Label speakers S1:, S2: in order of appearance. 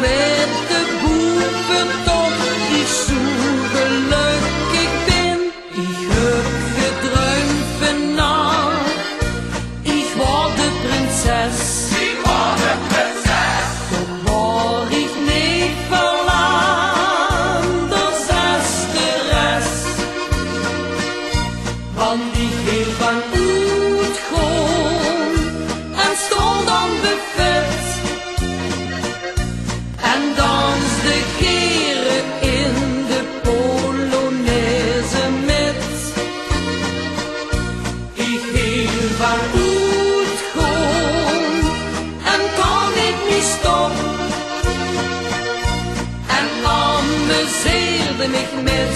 S1: witte Bubentopp, ich so gelukkig bin. Ich hab geträumt von Nacht, ich war die Prinzess. Da war ich nicht verlangt, das ist der Rest. Want ich heel van uit kom en stond aan buffet en danste keren in de Polonaise met. Ik heel van uit kom en kan niet meer stoppen en amuseerde mich met